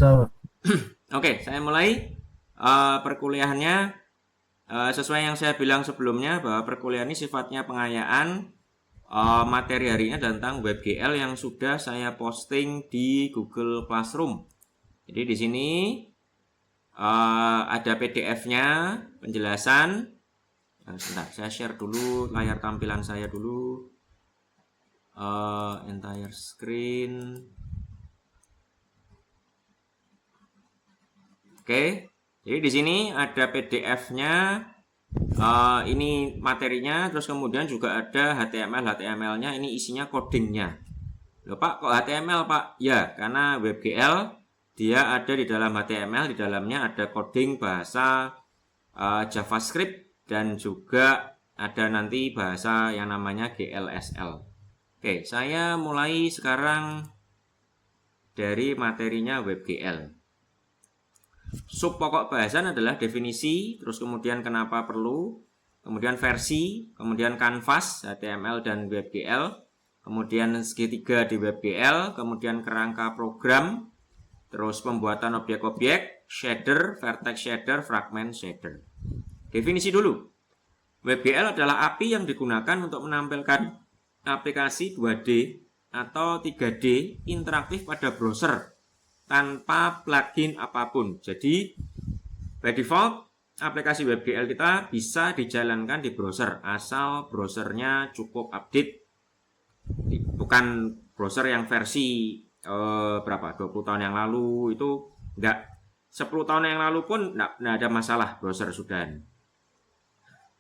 Bisa. Oke, saya mulai perkuliahannya. Sesuai yang saya bilang sebelumnya bahwa perkuliahan ini sifatnya pengayaan. Materi hari ini adalah tentang WebGL yang sudah saya posting di Google Classroom. Jadi di sini ada PDF-nya, penjelasan. Sebentar, saya share dulu layar tampilan saya dulu. Entire screen. Oke, jadi di sini ada PDF-nya. Ini materinya, terus kemudian juga ada HTML-nya. Ini isinya codingnya. Loh Pak, kok HTML Pak? Ya, karena WebGL dia ada di dalam HTML, di dalamnya ada coding bahasa JavaScript dan juga ada nanti bahasa yang namanya GLSL. Oke, saya mulai sekarang dari materinya WebGL. Sub pokok bahasan adalah definisi, terus kemudian kenapa perlu, kemudian versi, kemudian kanvas, HTML dan WebGL, kemudian segitiga di WebGL, kemudian kerangka program, terus pembuatan objek-objek, shader, vertex shader, fragment shader. Definisi dulu. WebGL adalah API yang digunakan untuk menampilkan aplikasi 2D atau 3D interaktif pada browser tanpa plugin apapun. Jadi by default aplikasi WebGL kita bisa dijalankan di browser asal browsernya cukup update, bukan browser yang versi berapa 20 tahun yang lalu, itu enggak, 10 tahun yang lalu pun enggak ada masalah, browser sudah.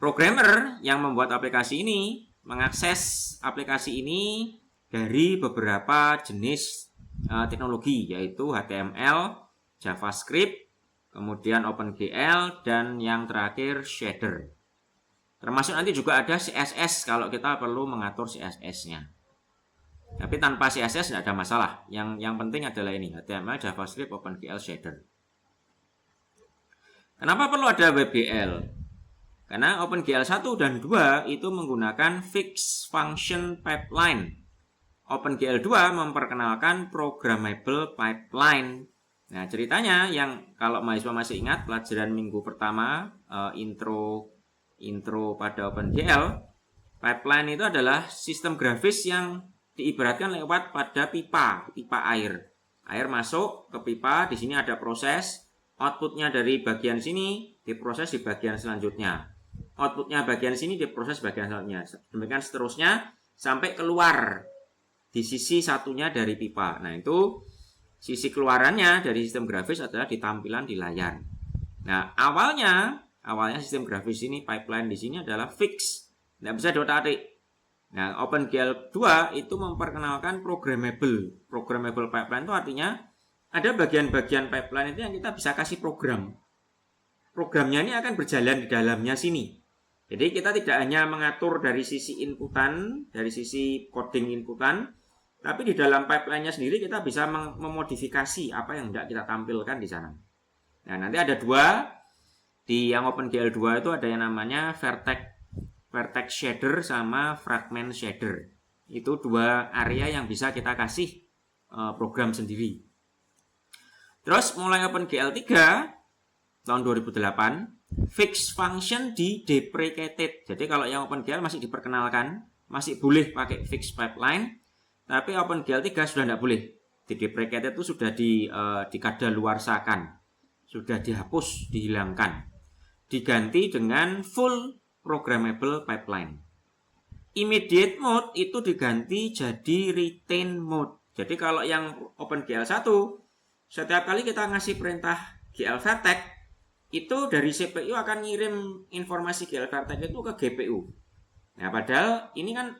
Programmer yang membuat aplikasi ini mengakses aplikasi ini dari beberapa jenis teknologi, yaitu HTML, JavaScript, kemudian OpenGL, dan yang terakhir shader. Termasuk nanti juga ada CSS kalau kita perlu mengatur CSS-nya. Tapi tanpa CSS tidak ada masalah. Yang penting adalah ini, HTML, JavaScript, OpenGL, shader. Kenapa perlu ada WebGL? Karena OpenGL 1 dan 2 itu menggunakan Fixed Function Pipeline. OpenGL 2 memperkenalkan Programmable Pipeline. Nah, ceritanya yang kalau mahasiswa masih ingat pelajaran minggu pertama, intro pada OpenGL, pipeline itu adalah sistem grafis yang diibaratkan lewat pada pipa air. Air masuk ke pipa, di sini ada proses, outputnya dari bagian sini diproses di bagian selanjutnya. Outputnya bagian sini diproses bagian selanjutnya. Demikian seterusnya sampai keluar di sisi satunya dari pipa. Nah, itu sisi keluarannya dari sistem grafis adalah di tampilan di layar. Nah, awalnya sistem grafis ini, pipeline di sini adalah fix, tidak bisa diotak-atik. Nah, OpenGL 2 itu memperkenalkan programmable pipeline. Itu artinya ada bagian-bagian pipeline itu yang kita bisa kasih program. Programnya ini akan berjalan di dalamnya sini. Jadi kita tidak hanya mengatur dari sisi inputan, dari sisi coding inputan, tapi di dalam pipeline-nya sendiri kita bisa memodifikasi apa yang tidak kita tampilkan di sana. Nah, nanti ada dua, di yang OpenGL 2 itu ada yang namanya vertex shader sama fragment shader. Itu dua area yang bisa kita kasih program sendiri. Terus mulai OpenGL 3 tahun 2008, fixed function deprecated. Jadi kalau yang OpenGL masih diperkenalkan, masih boleh pakai fixed pipeline, tapi OpenGL 3 sudah tidak boleh. Di deprecated itu sudah dikadaluarsakan, sudah dihapus, dihilangkan, diganti dengan full programmable pipeline. Immediate mode itu diganti jadi retain mode. Jadi kalau yang OpenGL 1, setiap kali kita ngasih perintah GL vertex, itu dari CPU akan ngirim informasi GL vertex itu ke GPU. Nah, padahal ini kan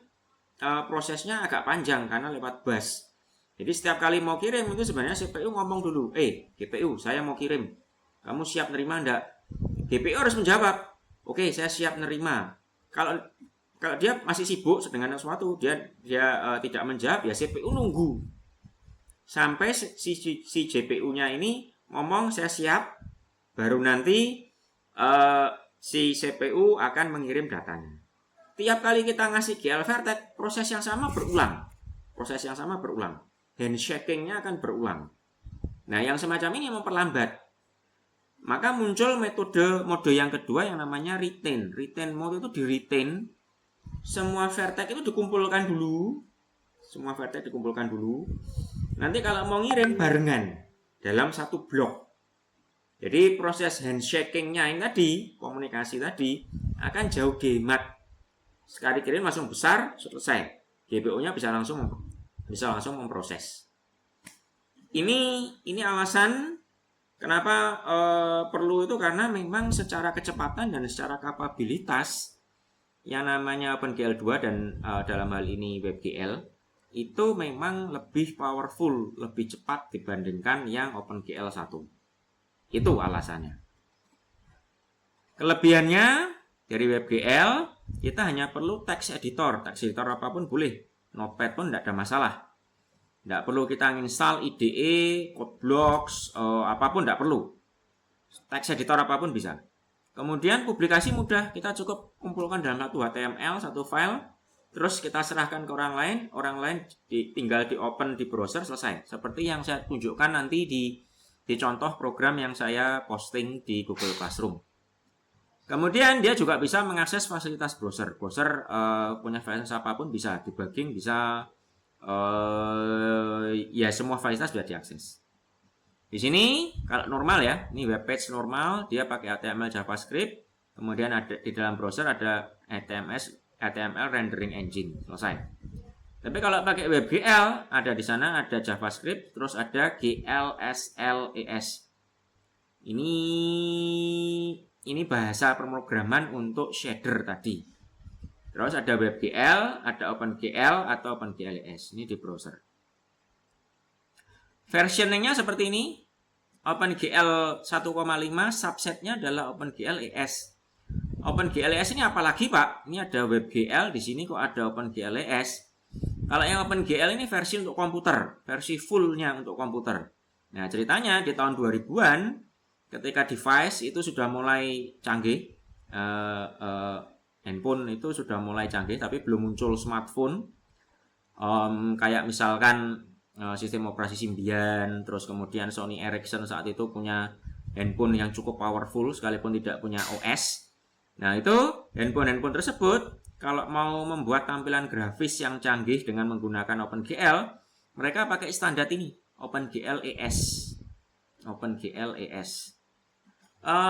prosesnya agak panjang karena lewat bus. Jadi setiap kali mau kirim itu sebenarnya CPU ngomong dulu, GPU saya mau kirim, kamu siap nerima enggak? GPU harus menjawab, oke, saya siap nerima. Kalau dia masih sibuk dengan sesuatu, dia tidak menjawab, ya CPU nunggu sampai si GPU-nya ini ngomong saya siap, baru nanti si CPU akan mengirim datanya. Tiap kali kita ngasih GL vertex, proses yang sama berulang. Handshaking-nya akan berulang. Nah, yang semacam ini memperlambat. Maka muncul mode yang kedua yang namanya retain. Retain mode itu di retain, semua vertex itu dikumpulkan dulu. Semua vertex dikumpulkan dulu. Nanti kalau mau ngirim barengan dalam satu blok. Jadi proses handshaking-nya ini tadi, komunikasi tadi akan jauh hemat. Sekali kirim langsung besar, selesai. GPO-nya bisa langsung memproses. Ini alasan kenapa perlu itu, karena memang secara kecepatan dan secara kapabilitas yang namanya OpenGL 2 dan dalam hal ini WebGL itu memang lebih powerful, lebih cepat dibandingkan yang OpenGL 1. Itu alasannya. Kelebihannya dari WebGL, kita hanya perlu text editor. Text editor apapun boleh. Notepad pun tidak ada masalah. Tidak perlu kita install IDE, Codeblocks, apapun tidak perlu. Text editor apapun bisa. Kemudian publikasi mudah. Kita cukup kumpulkan dalam satu HTML, satu file. Terus kita serahkan ke orang lain tinggal di open di browser, selesai. Seperti yang saya tunjukkan nanti di contoh program yang saya posting di Google Classroom. Kemudian dia juga bisa mengakses fasilitas browser. Browser punya fasilitas apapun bisa, debugging bisa, ya semua fasilitas bisa diakses. Di sini kalau normal ya, ini web page normal, dia pakai HTML JavaScript, kemudian ada di dalam browser ada HTML rendering engine, selesai. Tapi kalau pakai WebGL, ada di sana ada JavaScript, terus ada GLSLES. Ini bahasa pemrograman untuk shader tadi. Terus ada WebGL, ada OpenGL atau OpenGLES. Ini di browser. Versioningnya seperti ini. OpenGL 1,5 subsetnya adalah OpenGLES. OpenGLES ini apalagi Pak? Ini ada WebGL, di sini kok ada OpenGLES. Kalau yang OpenGL ini versi untuk komputer, versi fullnya untuk komputer. Nah ceritanya di tahun 2000-an, ketika device itu sudah mulai canggih, handphone itu sudah mulai canggih, tapi belum muncul smartphone. Kayak misalkan sistem operasi Symbian, terus kemudian Sony Ericsson saat itu punya handphone yang cukup powerful sekalipun tidak punya OS. Nah itu handphone tersebut kalau mau membuat tampilan grafis yang canggih dengan menggunakan OpenGL, mereka pakai standar ini, OpenGLES.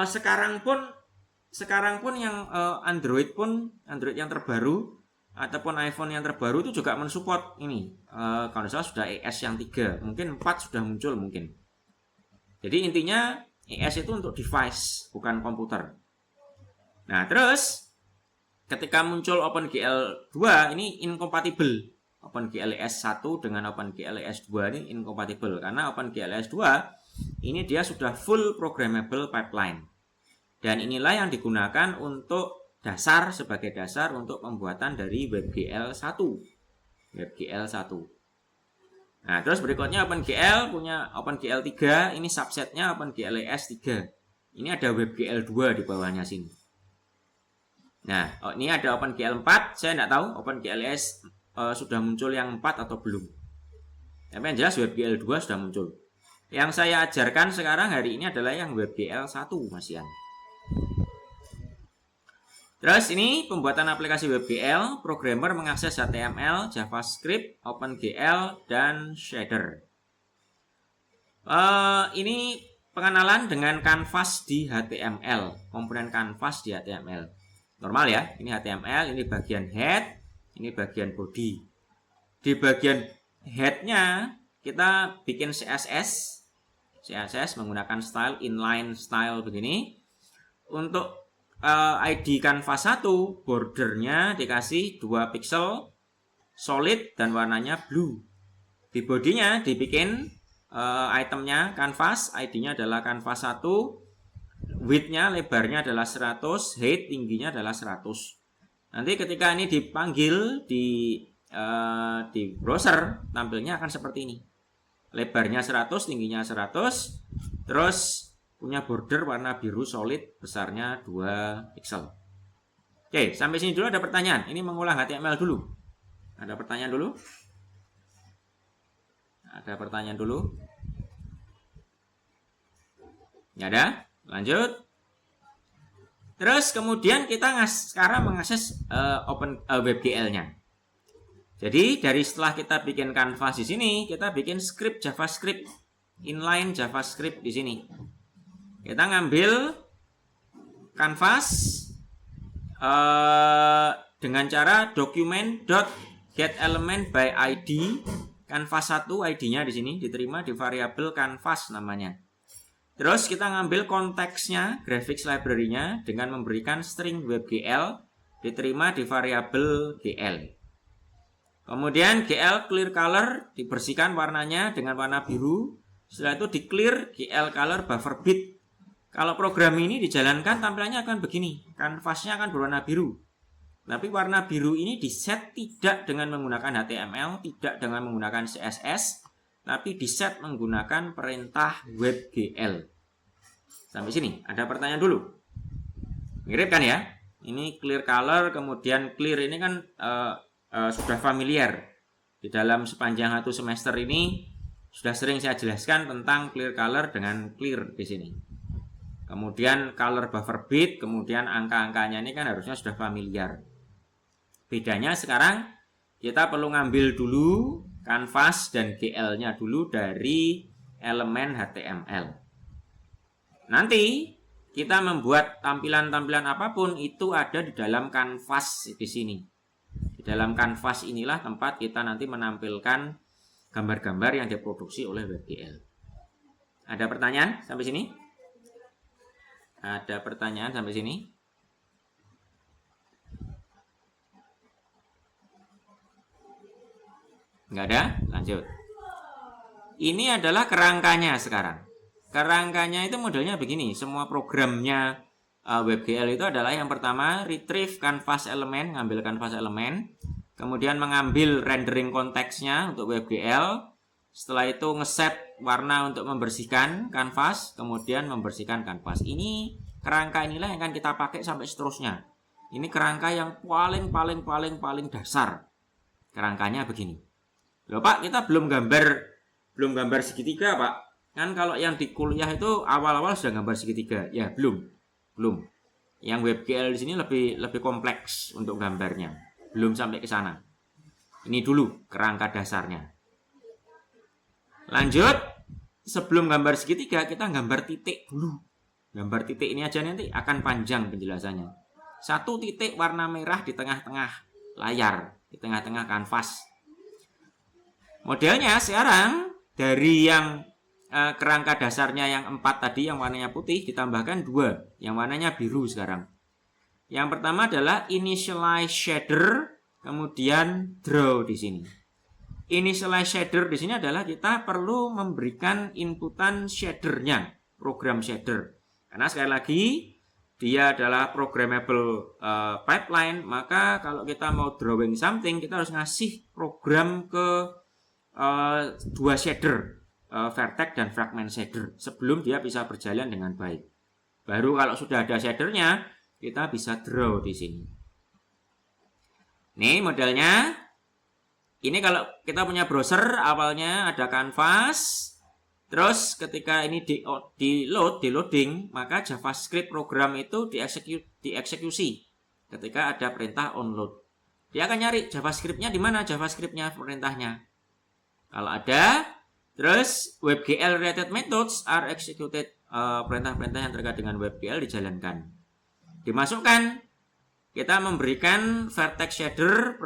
Sekarang pun yang Android yang terbaru ataupun iPhone yang terbaru itu juga mensupport ini. Kalau salah sudah ES yang 3, mungkin 4 sudah muncul mungkin. Jadi intinya ES itu untuk device, bukan komputer. Nah, terus ketika muncul OpenGL 2 ini incompatible. OpenGLES 1 dengan OpenGLES 2 ini incompatible karena OpenGLES 2 ini dia sudah full programmable pipeline. Dan inilah yang digunakan untuk sebagai dasar untuk pembuatan dari WebGL 1. Nah, terus berikutnya OpenGL punya OpenGL 3, ini subsetnya OpenGLES 3. Ini ada WebGL 2 di bawahnya sini. Nah, ini ada OpenGL 4, saya tidak tahu OpenGLES sudah muncul yang 4 atau belum. Tapi yang jelas WebGL 2 sudah muncul. Yang saya ajarkan sekarang hari ini adalah yang WebGL 1, Mas Ian. Terus ini pembuatan aplikasi WebGL, programmer mengakses HTML, JavaScript, OpenGL, dan shader. Ini pengenalan dengan kanvas di HTML, komponen kanvas di HTML. Normal ya, ini HTML, ini bagian head, ini bagian body. Di bagian headnya kita bikin CSS menggunakan style inline style begini. Untuk ID kanvas 1, bordernya dikasih 2 pixel solid dan warnanya blue. Di bodinya dibikin itemnya kanvas, ID-nya adalah kanvas 1, width-nya lebarnya adalah 100, height tingginya adalah 100. Nanti ketika ini dipanggil di browser, tampilnya akan seperti ini. Lebarnya 100, tingginya 100, terus punya border warna biru solid, besarnya 2 pixel. Oke, sampai sini dulu ada pertanyaan. Ini mengulang HTML dulu. Ada pertanyaan dulu? Nggak ada. Lanjut. Terus kemudian kita sekarang mengakses WebGL-nya. Jadi dari setelah kita bikin canvas di sini, kita bikin script JavaScript, inline JavaScript di sini. Kita ngambil canvas dengan cara document.getElementById. Canvas 1 ID-nya di sini diterima di variabel canvas namanya. Terus kita ngambil konteksnya, graphics library-nya dengan memberikan string WebGL diterima di variabel GL. Kemudian GL clear color dibersihkan warnanya dengan warna biru. Setelah itu di clear GL color buffer bit. Kalau program ini dijalankan tampilannya akan begini. Kanvasnya akan berwarna biru. Tapi warna biru ini diset tidak dengan menggunakan HTML, tidak dengan menggunakan CSS, tapi diset menggunakan perintah WebGL. Sampai sini, ada pertanyaan dulu. Mirip kan ya? Ini clear color, kemudian clear ini kan sudah familiar. Di dalam sepanjang satu semester ini sudah sering saya jelaskan tentang clear color dengan clear di sini. Kemudian color buffer bit, kemudian angka-angkanya ini kan harusnya sudah familiar. Bedanya sekarang kita perlu ngambil dulu canvas dan GL-nya dulu dari elemen HTML. Nanti kita membuat tampilan-tampilan apapun itu ada di dalam canvas di sini. Di dalam canvas inilah tempat kita nanti menampilkan gambar-gambar yang diproduksi oleh WebGL. Ada pertanyaan sampai sini? Ada pertanyaan sampai sini? Nggak ada? Lanjut. Ini adalah kerangkanya sekarang. Kerangkanya itu modelnya begini. Semua programnya WebGL itu adalah yang pertama retrieve canvas element, ngambil canvas element, kemudian mengambil rendering konteksnya untuk WebGL. Setelah itu ngeset warna untuk membersihkan kanvas, kemudian membersihkan kanvas. Ini kerangka inilah yang akan kita pakai sampai seterusnya. Ini kerangka yang paling dasar. Kerangkanya begini. Loh Pak, kita belum gambar segitiga Pak. Kan kalau yang di kuliah itu awal-awal sudah gambar segitiga. Ya, belum. Yang WebGL di sini lebih kompleks untuk gambarnya. Belum sampai ke sana. Ini dulu kerangka dasarnya. Lanjut, sebelum gambar segitiga kita gambar titik dulu. Gambar titik ini aja nanti akan panjang penjelasannya. Satu titik warna merah di tengah-tengah layar, di tengah-tengah kanvas. Modelnya sekarang dari yang kerangka dasarnya yang 4 tadi yang warnanya putih ditambahkan 2 yang warnanya biru sekarang. Yang pertama adalah initialize shader, kemudian draw di sini. Initialize shader di sini adalah kita perlu memberikan inputan shadernya, program shader. Karena sekali lagi dia adalah programmable pipeline, maka kalau kita mau drawing something kita harus ngasih program ke 2 shader, vertex dan fragment shader sebelum dia bisa berjalan dengan baik. Baru kalau sudah ada shadernya kita bisa draw di sini. Nih modelnya. Ini kalau kita punya browser awalnya ada canvas, terus ketika ini di loading, maka JavaScript program itu dieksekusi ketika ada perintah onload. Dia akan nyari JavaScript-nya di mana JavaScript-nya perintahnya. Kalau ada, terus WebGL related methods are executed, perintah-perintah yang terkait dengan WebGL dijalankan. Dimasukkan, kita memberikan vertex shader,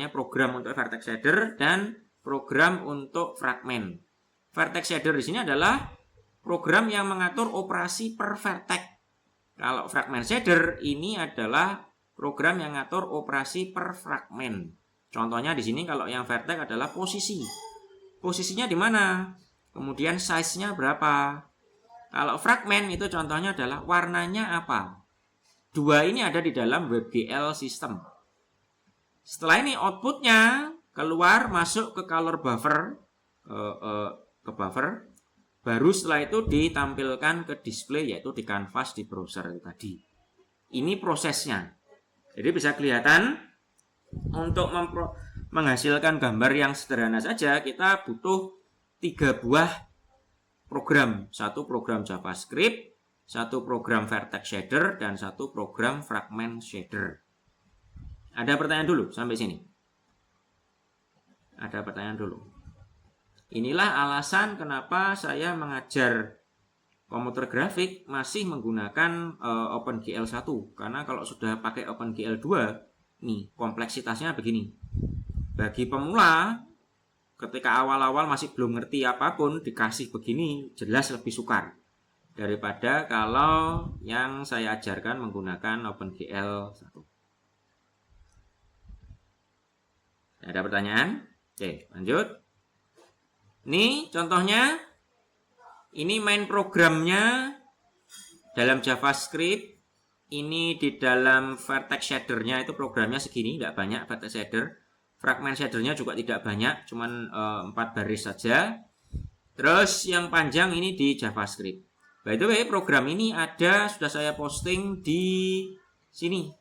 program untuk vertex shader dan program untuk fragment. Vertex shader di sini adalah program yang mengatur operasi per vertex. Kalau fragment shader ini adalah program yang mengatur operasi per fragment. Contohnya di sini kalau yang vertex adalah posisi. Posisinya di mana? Kemudian size-nya berapa? Kalau fragment itu contohnya adalah warnanya apa? 2 ini ada di dalam WebGL system. Setelah ini outputnya keluar masuk ke color buffer, ke buffer, baru setelah itu ditampilkan ke display yaitu di canvas di browser tadi. Ini prosesnya. Jadi bisa kelihatan untuk menghasilkan gambar yang sederhana saja kita butuh 3 buah program. Satu program JavaScript, satu program vertex shader, dan satu program fragment shader. Ada pertanyaan dulu sampai sini? Ada pertanyaan dulu. Inilah alasan kenapa saya mengajar komputer grafik masih menggunakan OpenGL 1. Karena kalau sudah pakai OpenGL 2, nih kompleksitasnya begini. Bagi pemula, ketika awal-awal masih belum ngerti apapun, dikasih begini jelas lebih sukar daripada kalau yang saya ajarkan menggunakan OpenGL 1. Ada pertanyaan? Oke, lanjut. Ini contohnya. Ini main programnya dalam JavaScript. Ini di dalam vertex shadernya itu programnya segini, tidak banyak vertex shader. Fragment shadernya juga tidak banyak, cuman 4 baris saja. Terus yang panjang ini di JavaScript. By the way, program ini sudah saya posting di sini.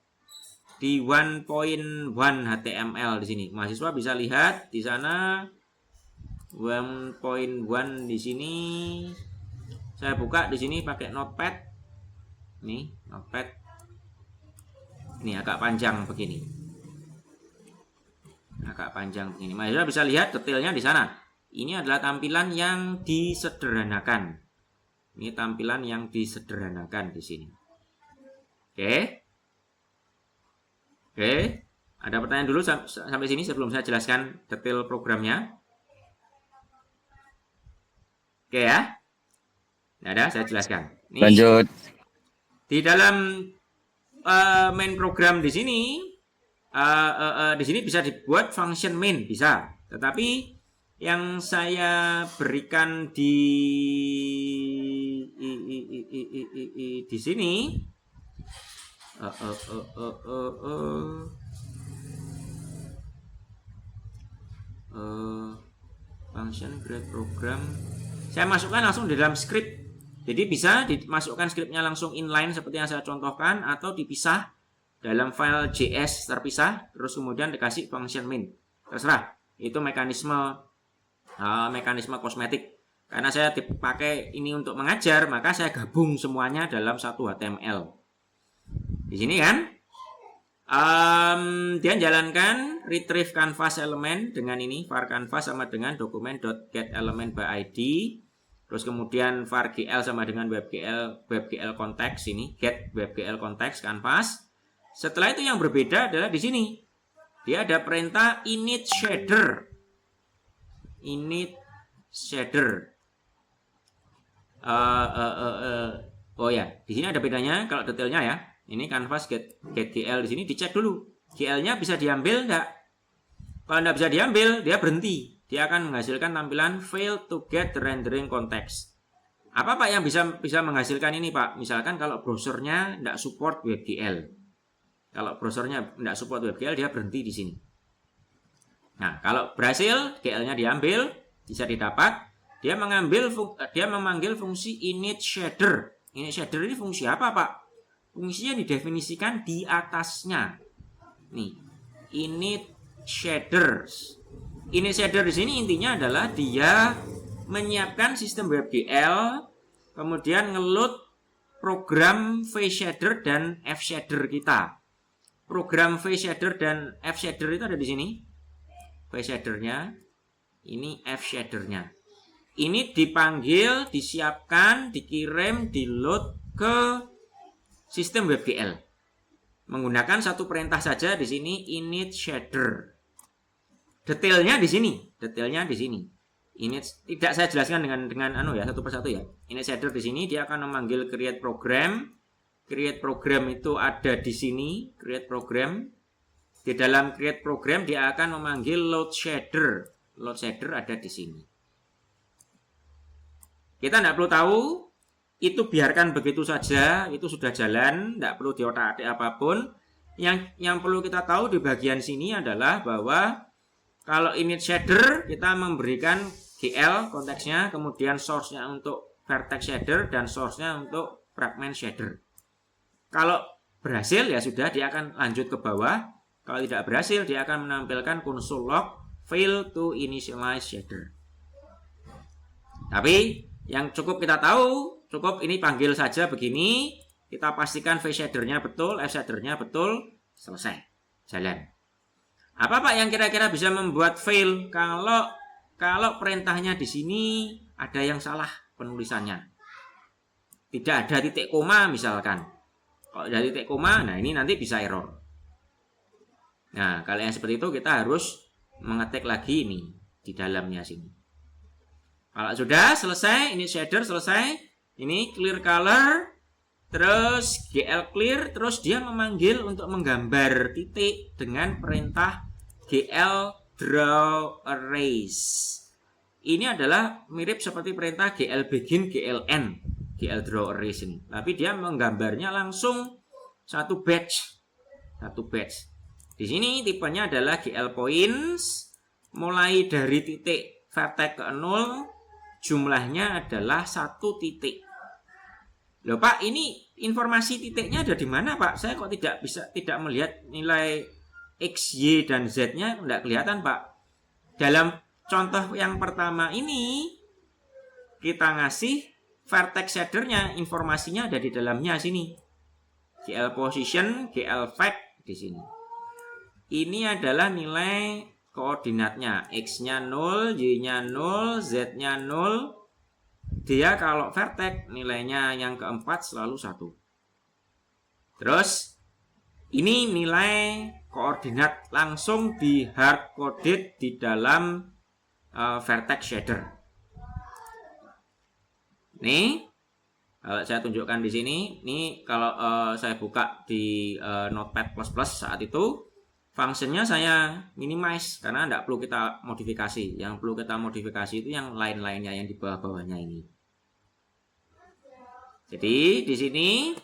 Di 1.1 HTML di sini. Mahasiswa bisa lihat di sana 1.1 di sini. Saya buka di sini pakai Notepad. Nih, Notepad. Ini agak panjang begini. Agak panjang begini. Mahasiswa bisa lihat detailnya di sana. Ini adalah tampilan yang disederhanakan. Ini tampilan yang disederhanakan di sini. Oke. Oke, ada pertanyaan dulu sampai sini sebelum saya jelaskan detail programnya. Oke ya. Nah, ada, saya jelaskan. Nih, lanjut. Di dalam main program di sini bisa dibuat function main, bisa. Tetapi yang saya berikan di sini function create program saya masukkan langsung di dalam script. Jadi bisa dimasukkan scriptnya langsung inline seperti yang saya contohkan, atau dipisah dalam file JS terpisah, terus kemudian dikasih function main. Terserah, itu mekanisme kosmetik. Karena saya dipakai ini untuk mengajar, maka saya gabung semuanya dalam satu HTML. Di sini kan, dia jalankan retrieve canvas element dengan ini, var canvas sama dengan dokumen.getElementById. Terus kemudian var gl sama dengan webgl context ini, get webgl context canvas. Setelah itu yang berbeda adalah di sini. Dia ada perintah init shader. Init shader. Oh ya, di sini ada bedanya kalau detailnya ya. Ini canvas get gl di sini dicek dulu. GL-nya bisa diambil enggak? Kalau enggak bisa diambil, dia berhenti. Dia akan menghasilkan tampilan fail to get the rendering context. Apa Pak yang bisa menghasilkan ini Pak? Misalkan kalau browsernya enggak support WebGL. Kalau browsernya enggak support WebGL, dia berhenti di sini. Nah, kalau berhasil GL-nya diambil, bisa didapat. Dia memanggil fungsi init shader. Init shader ini fungsi apa Pak? Fungsinya didefinisikan di atasnya. Nih, init shaders. Init shader di sini intinya adalah dia menyiapkan sistem WebGL, kemudian ngeload program V-shader dan F-shader kita. Program V-shader dan F-shader itu ada di sini. V-shadernya, ini F-shadernya. Ini dipanggil, disiapkan, dikirim, di-load ke sistem WebGL. Menggunakan satu perintah saja di sini, init shader. Detailnya di sini, Ini tidak saya jelaskan dengan satu persatu ya. Init shader di sini dia akan memanggil create program. Create program itu ada di sini, create program. Di dalam create program dia akan memanggil load shader. Load shader ada di sini. Kita tidak perlu tahu, itu biarkan begitu saja, itu sudah jalan, tidak perlu diotak-atik apapun. Yang perlu kita tahu di bagian sini adalah bahwa kalau init shader, kita memberikan GL konteksnya, kemudian source-nya untuk vertex shader, dan source-nya untuk fragment shader. Kalau berhasil, ya sudah, dia akan lanjut ke bawah. Kalau tidak berhasil, dia akan menampilkan console log fail to initialize shader. Tapi, Yang cukup kita tahu, cukup ini panggil saja begini, kita pastikan V shadernya betul, F shadernya betul, selesai, jalan. Apa Pak yang kira-kira bisa membuat fail kalau perintahnya di sini ada yang salah penulisannya? Tidak ada titik koma misalkan. Kalau ada titik koma, nah ini nanti bisa error. Nah, kalau yang seperti itu kita harus mengetik lagi ini di dalamnya sini. Kalau sudah selesai, ini shader selesai, ini clear color, terus GL clear, terus dia memanggil untuk menggambar titik dengan perintah GL draw erase. Ini adalah mirip seperti perintah GL begin, GL end, GL draw erase ini. Tapi dia menggambarnya langsung satu batch. Di sini tipenya adalah GL points, mulai dari titik vertex ke 0, jumlahnya adalah 1 titik. Loh Pak, ini informasi titiknya ada di mana Pak? Saya kok tidak melihat nilai X, Y, dan Z-nya, tidak kelihatan Pak. Dalam contoh yang pertama ini, kita ngasih vertex shadernya, informasinya ada di dalamnya sini. GL position, GL fact di sini. Ini adalah nilai koordinatnya. X-nya 0, Y-nya 0, Z-nya 0. Dia kalau vertex nilainya yang keempat selalu 1. Terus ini nilai koordinat langsung di hard coded di dalam vertex shader. Nih, saya tunjukkan di sini. Ini kalau saya buka di Notepad++ saat itu, fungsinya saya minimize karena tidak perlu kita modifikasi. Yang perlu kita modifikasi itu yang lain-lainnya yang di bawah-bawahnya ini. Jadi di sini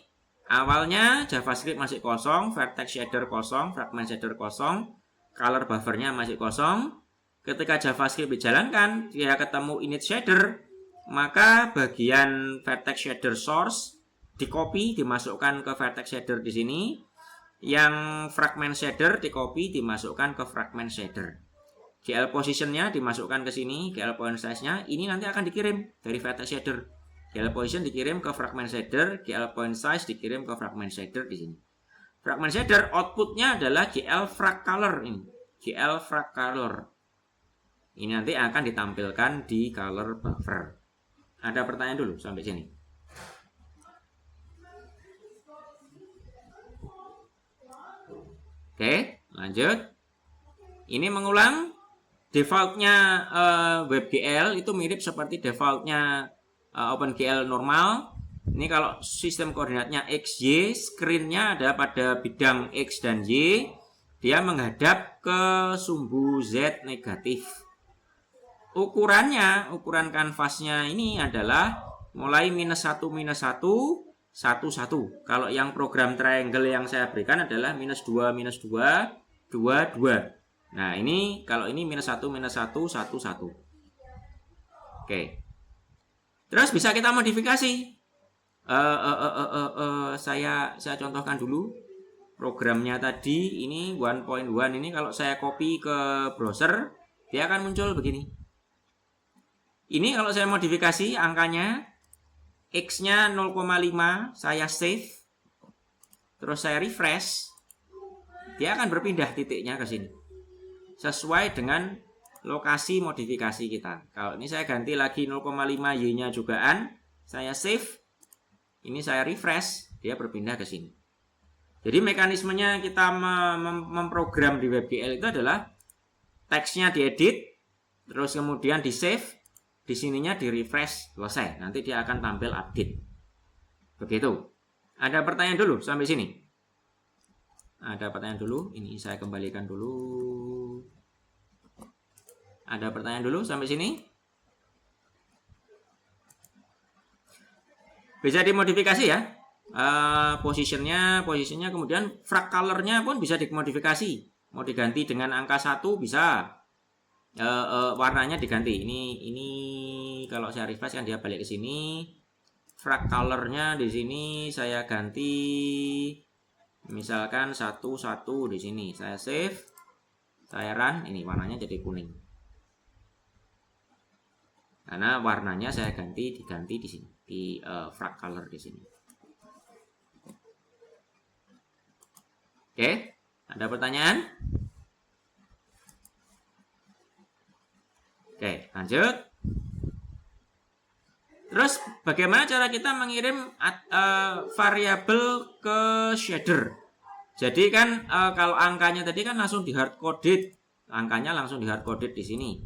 awalnya JavaScript masih kosong, vertex shader kosong, fragment shader kosong, color buffernya masih kosong. Ketika JavaScript dijalankan, dia ketemu init shader, maka bagian vertex shader source di copy dimasukkan ke vertex shader di sini. Yang fragment shader di copy dimasukkan ke fragment shader. GL positionnya dimasukkan ke sini, GL point size-nya ini nanti akan dikirim dari vertex shader. GL position dikirim ke fragment shader, GL point size dikirim ke fragment shader di sini. Fragment shader outputnya adalah GL frag color ini, GL frag color. Ini nanti akan ditampilkan di color buffer. Ada pertanyaan dulu sampai sini? Oke, lanjut. Ini mengulang defaultnya WebGL itu mirip seperti defaultnya OpenGL normal. Ini kalau sistem koordinatnya X, Y, screen-nya ada pada bidang X dan Y. Dia menghadap ke sumbu Z negatif. Ukuran kanvasnya ini adalah mulai -1, -1, 1, 1. Kalau yang program triangle yang saya berikan adalah -2, -2, 2, 2. Nah, ini kalau ini -1, -1, 1, 1. Oke. Terus bisa kita modifikasi. Saya contohkan dulu programnya tadi. Ini 1.1 ini kalau saya copy ke browser, dia akan muncul begini. Ini kalau saya modifikasi angkanya, X-nya 0,5, saya save, terus saya refresh, dia akan berpindah titiknya ke sini, sesuai dengan lokasi modifikasi kita. Kalau ini saya ganti lagi 0,5 Y-nya jugaan, saya save, ini saya refresh, dia berpindah ke sini. Jadi mekanismenya kita memprogram di WebGL itu adalah teksnya diedit, terus kemudian di save, di sininya di refresh, selesai. Nanti dia akan tampil update. Begitu. Ada pertanyaan dulu sampai sini? Ada pertanyaan dulu? Ini saya kembalikan dulu. Ada pertanyaan dulu sampai sini? Bisa dimodifikasi ya. Posisinya kemudian frag color-nya pun bisa dimodifikasi. Mau diganti dengan angka 1 bisa. Warnanya diganti. Ini kalau saya refresh kan dia balik ke sini. Frag color-nya di sini saya ganti misalkan 1, 1 di sini. Saya save. Saya run, ini warnanya jadi kuning. Karena warnanya saya diganti di sini, di frac color di sini. Oke, ada pertanyaan? Oke, lanjut. Terus bagaimana cara kita mengirim variabel ke shader? Jadi kan kalau angkanya tadi kan langsung di hard coded, angkanya langsung di hard coded di sini.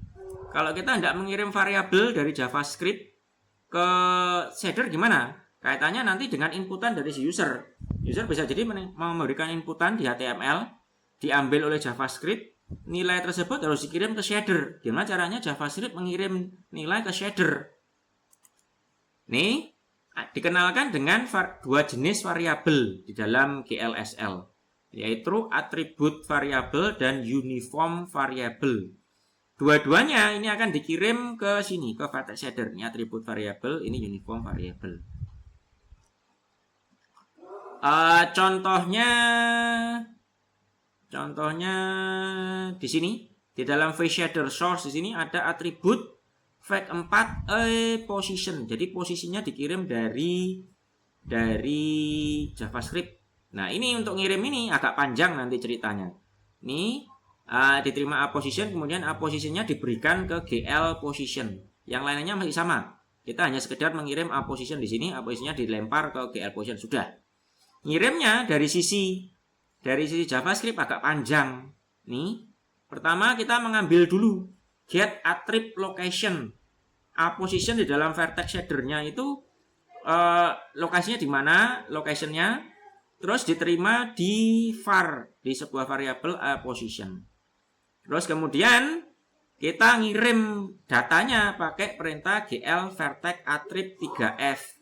Kalau kita tidak mengirim variabel dari JavaScript ke shader gimana? Kaitannya nanti dengan inputan dari si user. User bisa jadi memberikan inputan di HTML, diambil oleh JavaScript, nilai tersebut harus dikirim ke shader. Gimana caranya JavaScript mengirim nilai ke shader? Nih, dikenalkan dengan dua jenis variabel di dalam GLSL, yaitu atribut variabel dan uniform variabel. Dua-duanya ini akan dikirim ke sini, ke vertex shader. Ini atribut variabel, ini uniform variabel. Contohnya di sini, di dalam face shader source di sini ada atribut fact4 position. Jadi posisinya dikirim dari JavaScript. Nah, ini untuk ngirim ini agak panjang nanti ceritanya. Ini diterima a position, kemudian a positionnya diberikan ke GL position. Yang lainnya masih sama. Kita hanya sekedar mengirim a position di sini, a positionnya dilempar ke GL position, sudah. Ngirimnya dari sisi JavaScript agak panjang. Nih, pertama kita mengambil dulu get attrib location. A position di dalam vertex shader-nya itu lokasinya di mana, location-nya, terus diterima di var, di sebuah variabel a position. Terus kemudian kita ngirim datanya pakai perintah gl vertex attrib 3f.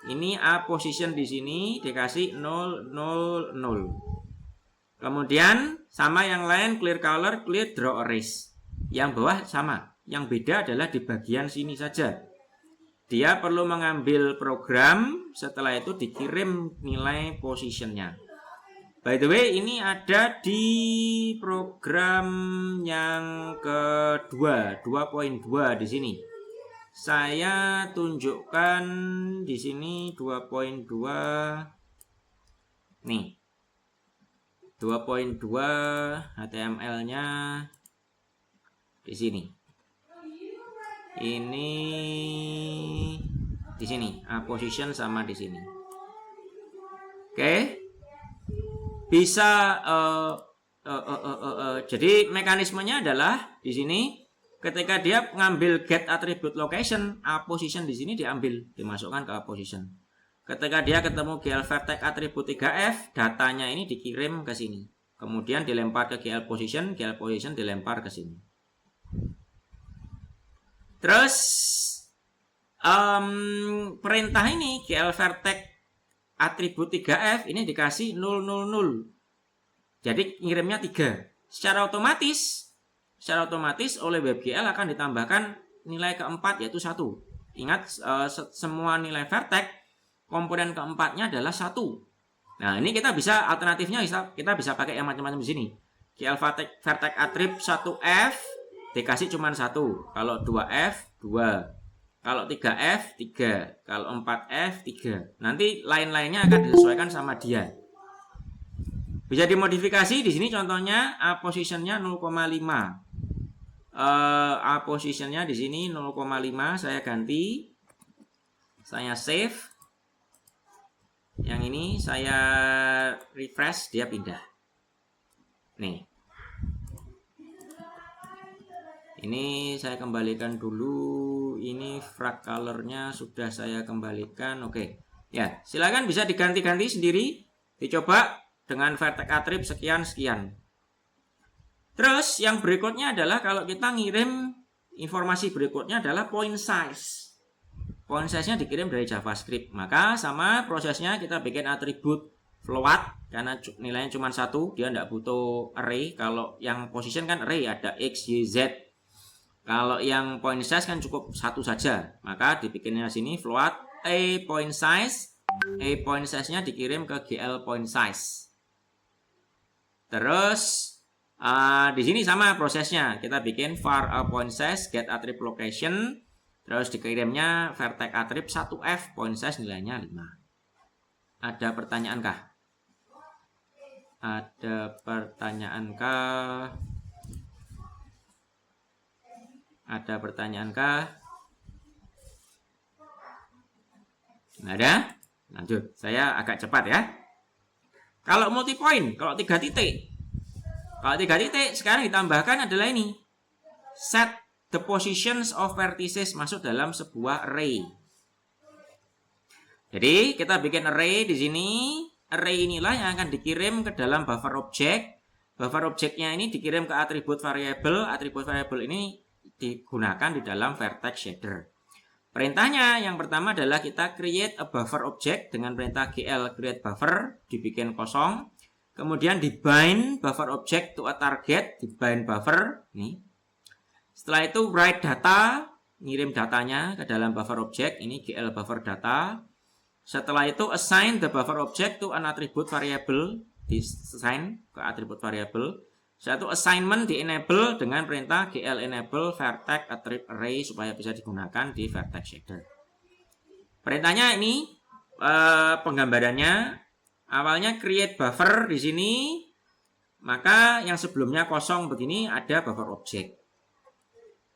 Ini a position di sini dikasih 0 0 0. Kemudian sama yang lain clear color, clear draw erase. Yang bawah sama. Yang beda adalah di bagian sini saja. Dia perlu mengambil program, setelah itu dikirim nilai positionnya. By the way, ini ada di program yang kedua, 2.2 di sini. Saya tunjukkan di sini 2.2. Nih. 2.2 HTML-nya di sini. Ini di sini, position sama di sini. Oke. Bisa jadi mekanismenya adalah di sini ketika dia ngambil get attribute location, a position di sini diambil, dimasukkan ke a position. Ketika dia ketemu gl vertex attribute 3f, datanya ini dikirim ke sini. Kemudian dilempar ke gl position dilempar ke sini. Terus perintah ini gl vertex atribut 3f ini dikasih 000. Jadi ngirimnya 3. Secara otomatis oleh WebGL akan ditambahkan nilai keempat yaitu 1. Ingat semua nilai vertex komponen keempatnya adalah 1. Nah, ini kita bisa alternatifnya kita bisa pakai yang macam-macam di sini. GL vertex attribut 1f dikasih cuma 1. Kalau 2f 2. Kalau 3f 3. Kalau 4f 3. Nanti lain-lainnya akan disesuaikan sama dia. Bisa dimodifikasi di sini contohnya a positionnya 0,5. A positionnya di sini 0,5 saya ganti. Saya save. Yang ini saya refresh, dia pindah. Nih. Ini saya kembalikan dulu. Ini frac color-nya sudah saya kembalikan. Oke. Ya, silakan bisa diganti-ganti sendiri. Dicoba dengan vertex attribut sekian. Terus yang berikutnya adalah kalau kita ngirim informasi berikutnya adalah point size. Point size-nya dikirim dari JavaScript. Maka sama prosesnya kita bikin atribut float karena nilainya cuma 1, dia tidak butuh array. Kalau yang position kan array ada x, y, z. Kalau yang point size kan cukup 1 saja. Maka dibikinnya sini float a point size. A point size-nya dikirim ke gl point size. Terus di sini sama prosesnya. Kita bikin var a point size get attribute location. Terus dikirimnya vertex attrib 1F, point size nilainya 5. Ada pertanyaankah? Ada pertanyaankah? Ada pertanyaankah? Nggak ada? Lanjut, saya agak cepat ya. Kalau multi point, kalau 3 titik. Kalau 3 titik, sekarang ditambahkan adalah ini. Set the positions of vertices masuk dalam sebuah array. Jadi, kita bikin array di sini. Array inilah yang akan dikirim ke dalam buffer object. Buffer objectnya ini dikirim ke atribut variable. Atribut variable ini digunakan di dalam vertex shader. Perintahnya yang pertama adalah kita create a buffer object dengan perintah gl create buffer, dibikin kosong. Kemudian di bind buffer object to a target, di bind buffer ini. Setelah itu write data, ngirim datanya ke dalam buffer object, ini gl buffer data. Setelah itu assign the buffer object to an attribute variable, di-assign ke atribut variable. Satu assignment di enable dengan perintah gl enable vertex attrib array supaya bisa digunakan di vertex shader. Perintahnya ini penggambarannya awalnya create buffer di sini, maka yang sebelumnya kosong begini ada buffer object.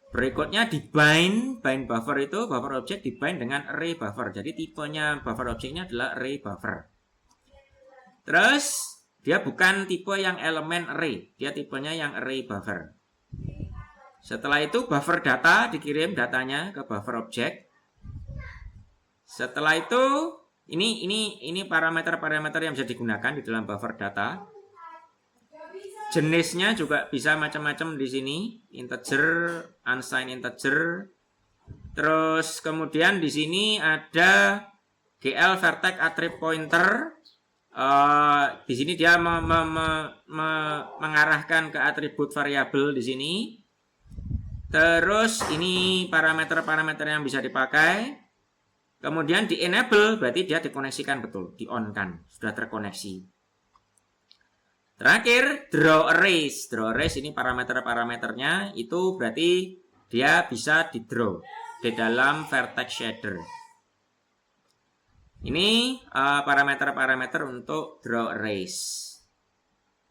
Berikutnya di bind buffer itu buffer object di bind dengan array buffer. Jadi tipenya buffer objectnya adalah array buffer. Terus dia bukan tipe yang elemen array, dia tipenya yang array buffer. Setelah itu buffer data dikirim datanya ke buffer object. Setelah itu ini parameter-parameter yang bisa digunakan di dalam buffer data. Jenisnya juga bisa macam-macam di sini, integer, unsigned integer. Terus kemudian di sini ada gl vertex attrib pointer. Di sini dia mengarahkan ke atribut variabel di sini. Terus ini parameter-parameter yang bisa dipakai. Kemudian di enable berarti dia dikoneksikan betul, di on kan, sudah terkoneksi. Terakhir draw arrays. Draw arrays ini parameter-parameternya itu berarti dia bisa di draw di dalam vertex shader. Ini parameter-parameter untuk draw arrays.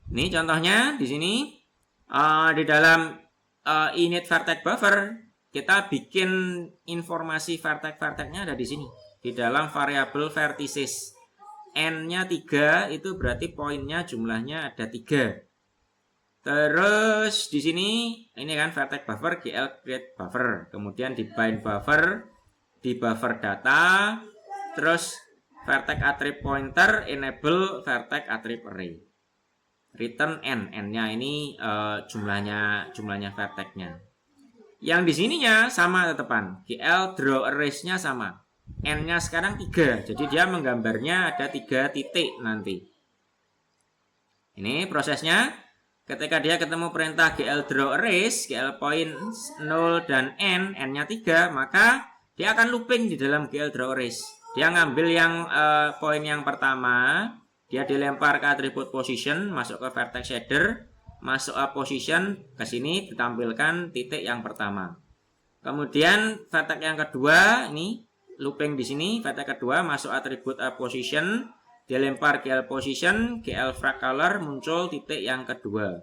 Ini contohnya di sini di dalam init vertex buffer kita bikin informasi vertex-vertexnya ada di sini di dalam variabel vertices. N-nya 3 itu berarti poinnya jumlahnya ada 3. Terus di sini ini kan vertex buffer gl create buffer, kemudian di bind buffer, di buffer data. Terus vertex attrib pointer enable vertex attrib array. Return n, n-nya ini jumlahnya vertexnya. Yang di sininya sama tetepan, gl draw arrays-nya sama. N-nya sekarang 3, jadi dia menggambarnya ada 3 titik nanti. Ini prosesnya. Ketika dia ketemu perintah gl draw arrays, gl point 0 dan n, n-nya 3, maka dia akan looping di dalam gl draw arrays. Dia ngambil yang poin yang pertama, dia dilempar ke atribut position, masuk ke vertex shader, masuk ke position, ke sini ditampilkan titik yang pertama. Kemudian vertex yang kedua, ini looping di sini, vertex kedua masuk atribut position, dilempar gl position, gl frag color, muncul titik yang kedua.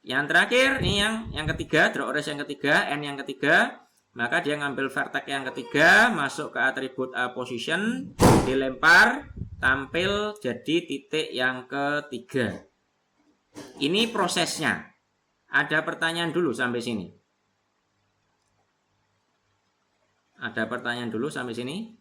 Yang terakhir, ini yang ketiga, draw arrays yang ketiga, n yang ketiga. Maka dia ngambil vertex yang ketiga, masuk ke atribut position, dilempar, tampil jadi titik yang ketiga. Ini prosesnya. Ada pertanyaan dulu sampai sini? Ada pertanyaan dulu sampai sini?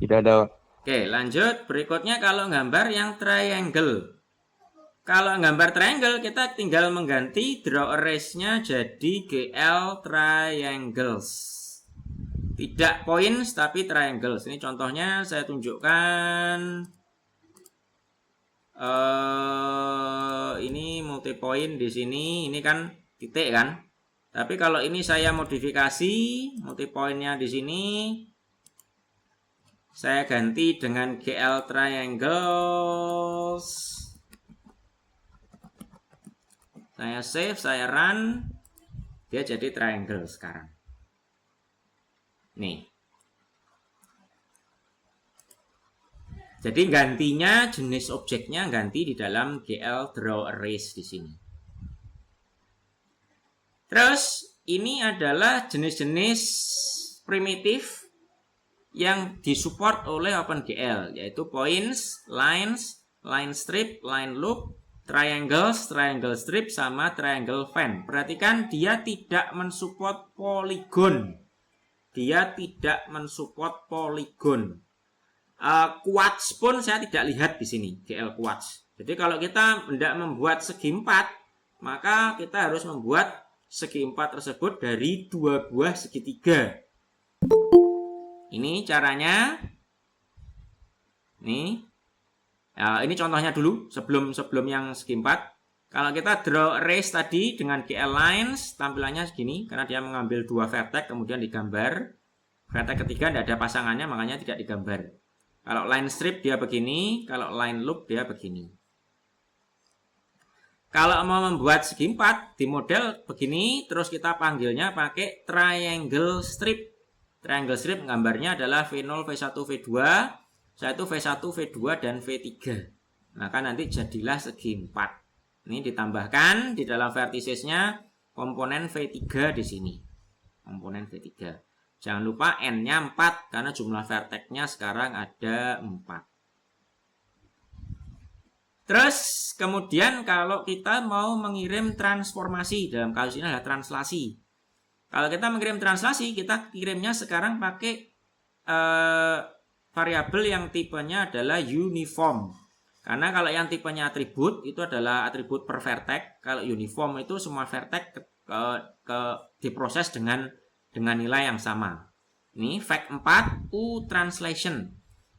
Tidak ada. Oke, lanjut. Berikutnya kalau gambar yang triangle. Kalau gambar triangle kita tinggal mengganti draw arrays-nya jadi gl triangles. Tidak points tapi triangles. Ini contohnya saya tunjukkan. Ini multi point di sini. Ini kan titik kan. Tapi kalau ini saya modifikasi multi point-nya di sini. Saya ganti dengan gl triangles. Saya save, saya run. Dia jadi triangle sekarang. Nih. Jadi gantinya jenis objeknya ganti di dalam GL draw arrays di sini. Terus ini adalah jenis-jenis primitif yang disupport oleh OpenGL, yaitu points, lines, line strip, line loop, triangles, triangle strip, sama triangle fan. Perhatikan dia tidak mensupport polygon. Dia tidak mensupport polygon. Quartz pun saya tidak lihat di sini, GL Quartz. Jadi kalau kita hendak membuat segi 4, maka kita harus membuat segi 4 tersebut dari 2 buah segitiga. Ini caranya. Nih. Ini contohnya dulu sebelum yang segi 4. Kalau kita draw arrays tadi dengan GL lines, tampilannya segini karena dia mengambil 2 vertex kemudian digambar. Vertex ketiga tidak ada pasangannya, makanya tidak digambar. Kalau line strip dia begini, kalau line loop dia begini. Kalau mau membuat segi 4 di model begini, terus kita panggilnya pakai triangle strip. Triangle strip gambarnya adalah V0, V1, V2, yaitu V1, V2, dan V3. Maka nanti jadilah segi 4. Ini ditambahkan di dalam verticesnya komponen V3 di sini. Komponen V3. Jangan lupa N-nya 4 karena jumlah vertex-nya sekarang ada 4. Terus kemudian kalau kita mau mengirim transformasi, dalam kasus ini adalah translasi. Kalau kita mengirim translasi, kita kirimnya sekarang pakai variabel yang tipenya adalah uniform. Karena kalau yang tipenya atribut itu adalah atribut per vertex. Kalau uniform itu semua vertex diproses dengan nilai yang sama. Ini fact 4 U translation.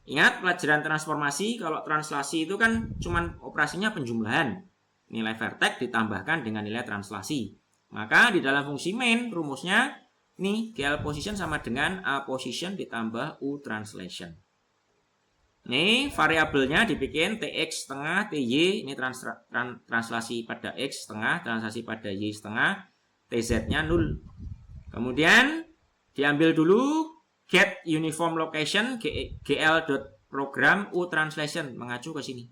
Ingat pelajaran transformasi, kalau translasi itu kan cuman operasinya penjumlahan. Nilai vertex ditambahkan dengan nilai translasi. Maka di dalam fungsi main rumusnya ini GL position sama dengan A position ditambah U translation. Ini variabelnya dibikin TX setengah TY, ini translasi pada X setengah, translasi pada Y setengah, TZ-nya 0. Kemudian diambil dulu get uniform location gl.program U translation mengacu ke sini.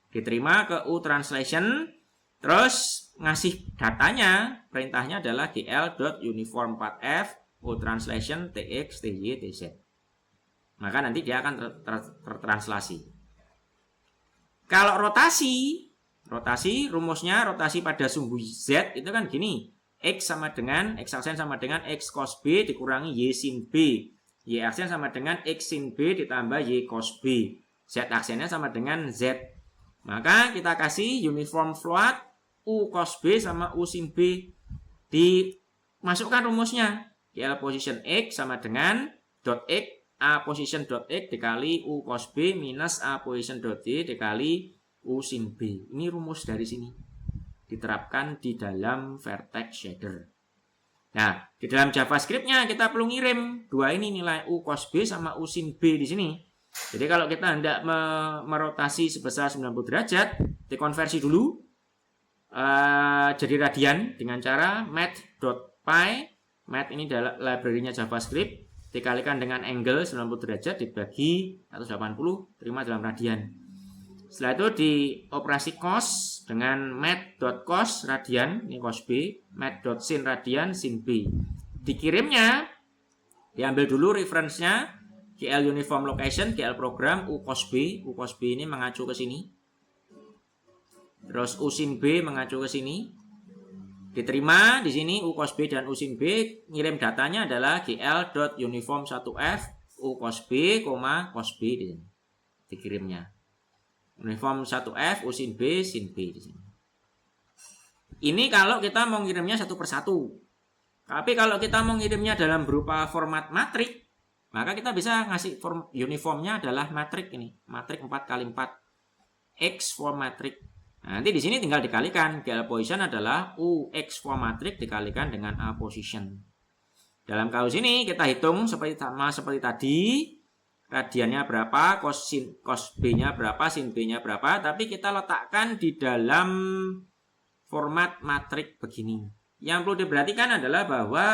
Diterima ke U translation, terus ngasih datanya, perintahnya adalah gl.uniform 4f U translation tx ty tz. Maka nanti dia akan tertranslasi. Kalau rotasi rumusnya rotasi pada sumbu z itu kan gini. X sama dengan X aksen sama dengan X cos B dikurangi Y sin B. Y aksen sama dengan X sin B ditambah Y cos B. Z aksennya sama dengan Z. Maka kita kasih uniform float U cos B sama U sin B. Dimasukkan rumusnya. GL position X sama dengan dot X A position dot X dikali U cos B minus A position dot Y dikali U sin B. Ini rumus dari sini. Diterapkan di dalam vertex shader. Nah, di dalam JavaScript-nya kita perlu ngirim dua ini nilai U cos B sama U sin B di sini. Jadi kalau kita hendak merotasi sebesar 90 derajat, dikonversi dulu jadi radian dengan cara math.py. Math ini adalah library-nya JavaScript, dikalikan dengan angle 90 derajat dibagi 180, terima dalam radian. Setelah itu dioperasi cos dengan math.cos radian, ini cos B, math.sin radian, sin B. Dikirimnya, diambil dulu reference-nya, GL uniform location, GL program, U cos B. U cos B ini mengacu ke sini. Terus U sin B mengacu ke sini. Diterima di sini U cos B dan U sin B, ngirim datanya adalah GL.uniform 1F, U cos B, cos B di sini. Dikirimnya. Uniform 1F, U sin B di sini. Ini kalau kita mau ngirimnya satu persatu. Tapi kalau kita mau ngirimnya dalam berupa format matrik, maka kita bisa ngasih uniformnya adalah matrik ini. Matrik 4x4. X for matrik. Nah, nanti di sini tinggal dikalikan. GL position adalah UX for matrik dikalikan dengan A position. Dalam kasus ini kita hitung seperti tadi. Radiannya berapa, cos B-nya berapa, sin B-nya berapa, tapi kita letakkan di dalam format matriks begini. Yang perlu diperhatikan adalah bahwa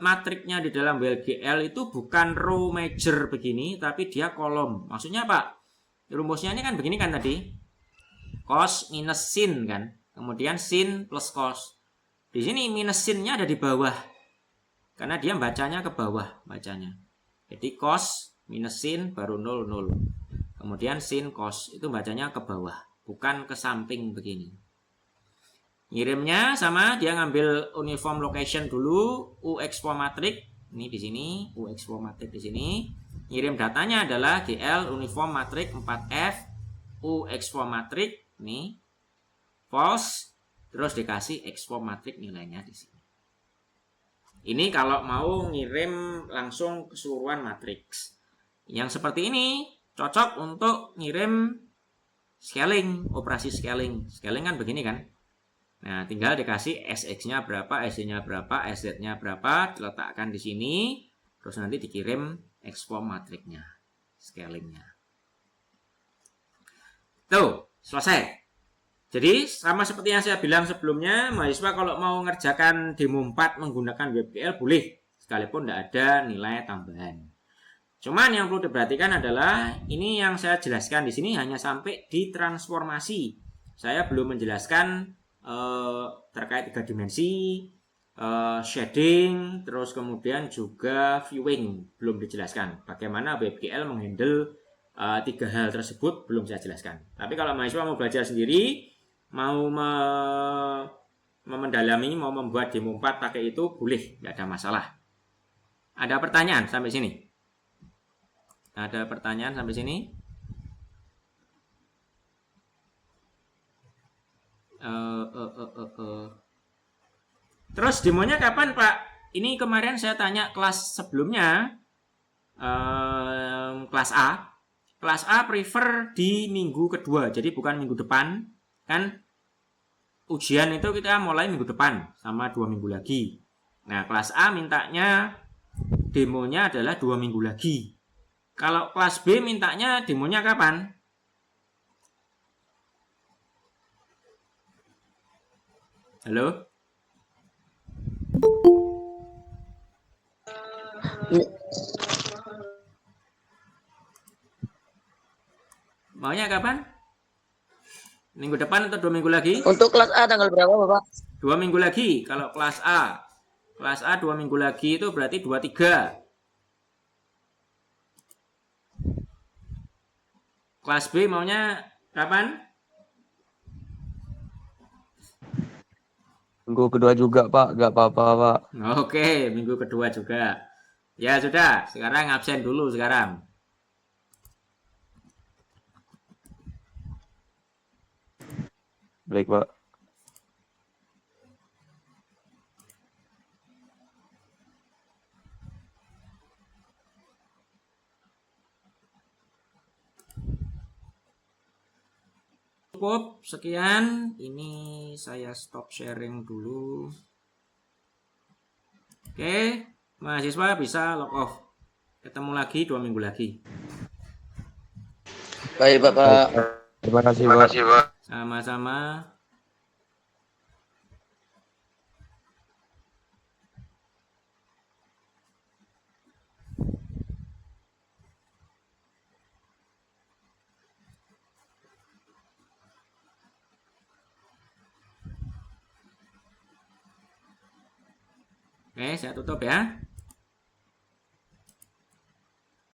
matriknya di dalam WLGL itu bukan row major begini, tapi dia kolom. Maksudnya apa? Rumusnya ini kan begini kan tadi, cos minus sin kan, kemudian sin plus cos. Di sini minus sinnya ada di bawah, karena dia bacanya ke bawah bacanya. Jadi cos minus sin baru 0 0. Kemudian sin cos itu bacanya ke bawah, bukan ke samping begini. Ngirimnya sama, dia ngambil uniform location dulu, UX4 matrix, ini di sini, UX4 matrix di sini. Ngirim datanya adalah GL uniform matrix 4F, UX4 matrix, ini false, terus dikasih X4 matrix nilainya di sini. Ini kalau mau ngirim langsung keseluruhan matriks. Yang seperti ini cocok untuk ngirim scaling, operasi scaling. Scaling kan begini kan. Nah, tinggal dikasih SX-nya berapa, SC-nya berapa, SZ-nya berapa, diletakkan di sini, terus nanti dikirim X4 matriknya, scalingnya. Tuh, selesai. Jadi, sama seperti yang saya bilang sebelumnya, mahasiswa kalau mau ngerjakan demo 4 menggunakan WebGL boleh, sekalipun tidak ada nilai tambahan. Cuman yang perlu diperhatikan adalah, ini yang saya jelaskan di sini hanya sampai di transformasi. Saya belum menjelaskan terkait 3 dimensi, shading, terus kemudian juga viewing belum dijelaskan. Bagaimana WebGL menghandle 3 hal tersebut belum saya jelaskan. Tapi kalau mahasiswa mau belajar sendiri, mau mendalami, mau membuat demo 4 pakai itu boleh, nggak ada masalah. Ada pertanyaan sampai sini? Ada pertanyaan sampai sini? Terus demonya kapan Pak? Ini kemarin saya tanya kelas sebelumnya, kelas A. Kelas A prefer di minggu kedua, jadi bukan minggu depan. Kan ujian itu kita mulai minggu depan sama 2 minggu lagi. Nah, kelas A mintanya demonya adalah 2 minggu lagi. Kalau kelas B mintanya demonya kapan? Halo? Maunya kapan? Minggu depan atau 2 minggu lagi? Untuk kelas A tanggal berapa, Bapak? 2 minggu lagi kalau kelas A. Kelas A 2 minggu lagi itu berarti 23. Kelas B maunya kapan? Minggu kedua juga, Pak. Gak apa-apa, Pak. Oke, minggu kedua juga. Ya sudah, sekarang absen dulu sekarang. Baik, Pak. Cukup, sekian. Ini saya stop sharing dulu. Oke, mahasiswa bisa log off. Ketemu lagi 2 minggu lagi. Baik, Bapak. Terima kasih, Pak. Sama-sama. Oke, saya tutup ya.